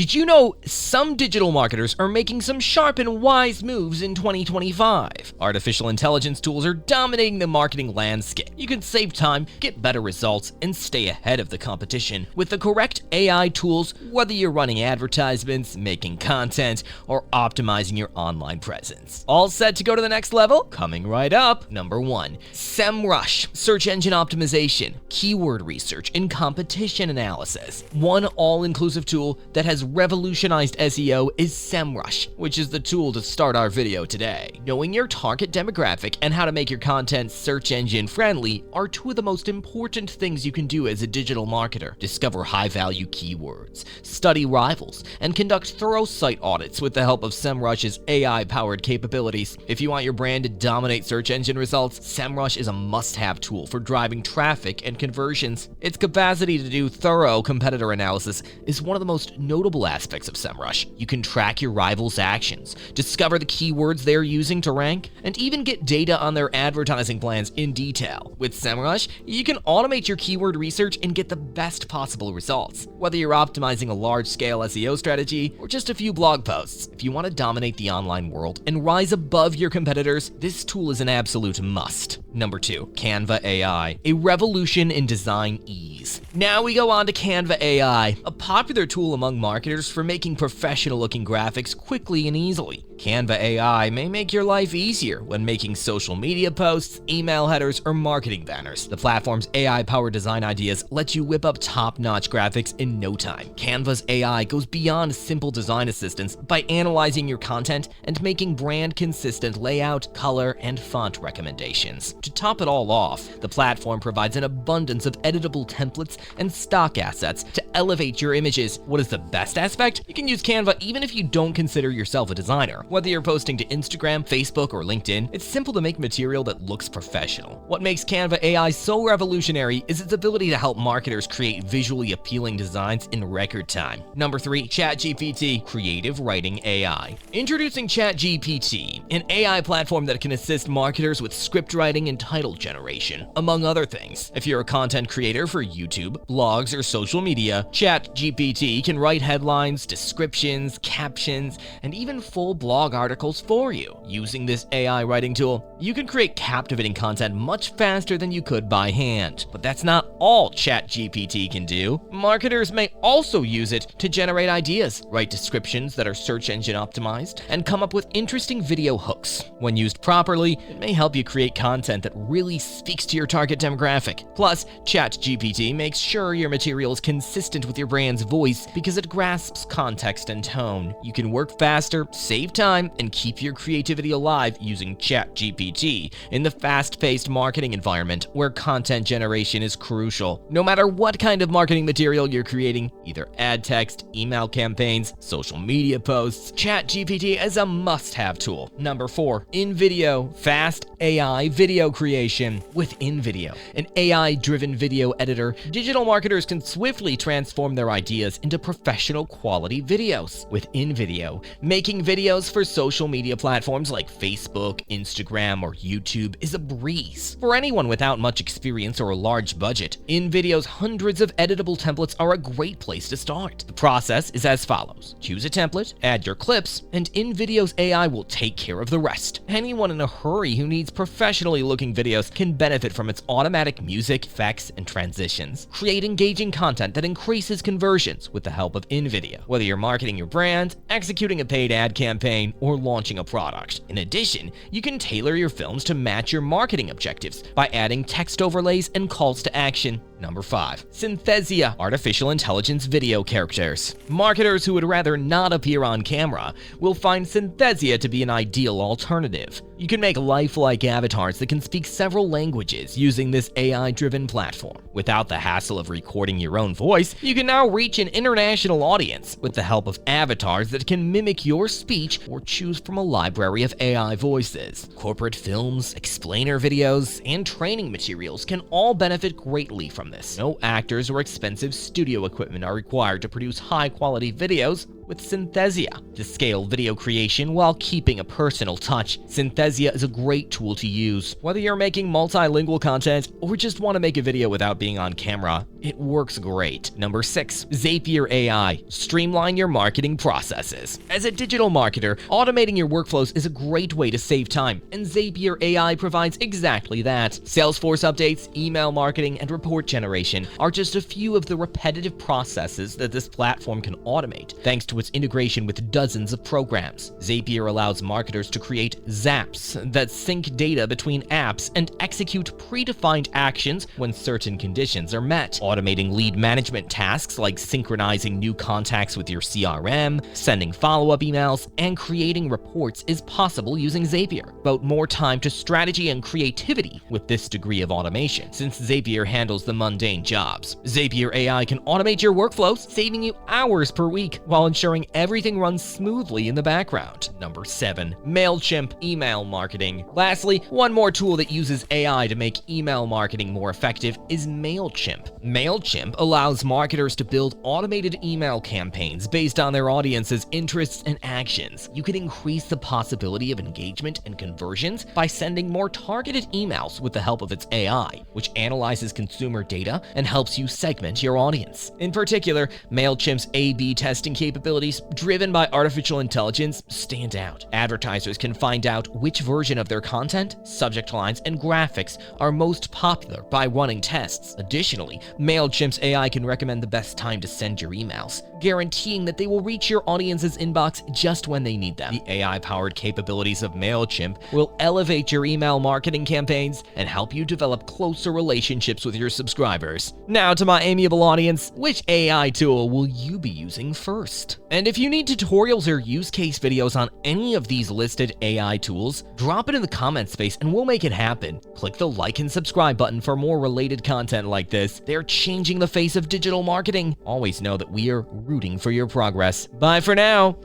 Did you know some digital marketers are making some sharp and wise moves in 2025? Artificial intelligence tools are dominating the marketing landscape. You can save time, get better results, and stay ahead of the competition with the correct AI tools, whether you're running advertisements, making content, or optimizing your online presence. All set to go to the next level? Coming right up. Number 1. SEMrush, search engine optimization, keyword research, and competition analysis. One all-inclusive tool that has revolutionized SEO is SEMrush, which is the tool to start our video today. Knowing your target demographic and how to make your content search engine friendly are two of the most important things you can do as a digital marketer. Discover high-value keywords, study rivals, and conduct thorough site audits with the help of SEMrush's AI-powered capabilities. If you want your brand to dominate search engine results, SEMrush is a must-have tool for driving traffic and conversions. Its capacity to do thorough competitor analysis is one of the most notable aspects of SEMrush. You can track your rivals' actions, discover the keywords they're using to rank, and even get data on their advertising plans in detail. With SEMrush, you can automate your keyword research and get the best possible results. Whether you're optimizing a large-scale SEO strategy or just a few blog posts, if you want to dominate the online world and rise above your competitors, this tool is an absolute must. Number 2. Canva AI, a revolution in design ease. Now we go on to Canva AI, a popular tool among marketers for making professional-looking graphics quickly and easily. Canva AI may make your life easier when making social media posts, email headers, or marketing banners. The platform's AI-powered design ideas let you whip up top-notch graphics in no time. Canva's AI goes beyond simple design assistance by analyzing your content and making brand-consistent layout, color, and font recommendations. To top it all off, the platform provides an abundance of editable templates and stock assets to elevate your images. What is the best aspect? You can use Canva even if you don't consider yourself a designer. Whether you're posting to Instagram, Facebook, or LinkedIn, it's simple to make material that looks professional. What makes Canva AI so revolutionary is its ability to help marketers create visually appealing designs in record time. Number 3. ChatGPT, creative writing AI. Introducing ChatGPT, an AI platform that can assist marketers with script writing and title generation, among other things. If you're a content creator for YouTube, blogs, or social media, ChatGPT can write headlines, descriptions, captions, and even full blog articles for you. Using this AI writing tool, you can create captivating content much faster than you could by hand. But that's not all ChatGPT can do. Marketers may also use it to generate ideas, write descriptions that are search engine optimized, and come up with interesting video hooks. When used properly, it may help you create content that really speaks to your target demographic. Plus, ChatGPT makes sure your material is consistent with your brand's voice because it grasps context and tone. You can work faster, save time, and keep your creativity alive using ChatGPT in the fast-paced marketing environment where content generation is crucial. No matter what kind of marketing material you're creating, either ad text, email campaigns, social media posts, ChatGPT is a must-have tool. Number 4. InVideo, fast AI video creation. With InVideo, an AI-driven video editor, digital marketers can swiftly transform their ideas into professional quality videos. With InVideo, making videos for social media platforms like Facebook, Instagram, or YouTube is a breeze. For anyone without much experience or a large budget, InVideo's hundreds of editable templates are a great place to start. The process is as follows. Choose a template, add your clips, and InVideo's AI will take care of the rest. Anyone in a hurry who needs professionally looking videos can benefit from its automatic music, effects, and transitions. Create engaging content that increases conversions with the help of InVideo, whether you're marketing your brand, executing a paid ad campaign, or launching a product. In addition, you can tailor your films to match your marketing objectives by adding text overlays and calls to action. Number 5. Synthesia, artificial intelligence video characters. Marketers who would rather not appear on camera will find Synthesia to be an ideal alternative. You can make lifelike avatars that can speak several languages using this AI-driven platform. Without the hassle of recording your own voice, you can now reach an international audience with the help of avatars that can mimic your speech or choose from a library of AI voices. Corporate films, explainer videos, and training materials can all benefit greatly from this. No actors or expensive studio equipment are required to produce high-quality videos. with Synthesia to scale video creation while keeping a personal touch. Synthesia is a great tool to use. Whether you're making multilingual content or just want to make a video without being on camera, it works great. Number 6. Zapier AI. Streamline your marketing processes. As a digital marketer, automating your workflows is a great way to save time, and Zapier AI provides exactly that. Salesforce updates, email marketing, and report generation are just a few of the repetitive processes that this platform can automate, thanks to its integration with dozens of programs. Zapier allows marketers to create zaps that sync data between apps and execute predefined actions when certain conditions are met. Automating lead management tasks like synchronizing new contacts with your CRM, sending follow-up emails, and creating reports is possible using Zapier. Devote more time to strategy and creativity with this degree of automation, since Zapier handles the mundane jobs. Zapier AI can automate your workflows, saving you hours per week while ensuring everything runs smoothly in the background. Number 7. MailChimp email marketing. Lastly, one more tool that uses AI to make email marketing more effective is MailChimp. MailChimp allows marketers to build automated email campaigns based on their audience's interests and actions. You can increase the possibility of engagement and conversions by sending more targeted emails with the help of its AI, which analyzes consumer data and helps you segment your audience. In particular, MailChimp's A/B testing capabilities, driven by artificial intelligence, stand out. Advertisers can find out which version of their content, subject lines, and graphics are most popular by running tests. Additionally, MailChimp's AI can recommend the best time to send your emails, guaranteeing that they will reach your audience's inbox just when they need them. The AI-powered capabilities of MailChimp will elevate your email marketing campaigns and help you develop closer relationships with your subscribers. Now to my amiable audience, which AI tool will you be using first? And if you need tutorials or use case videos on any of these listed AI tools, drop it in the comment space and we'll make it happen. Click the like and subscribe button for more related content like this. They're changing the face of digital marketing. Always know that we are rooting for your progress. Bye for now.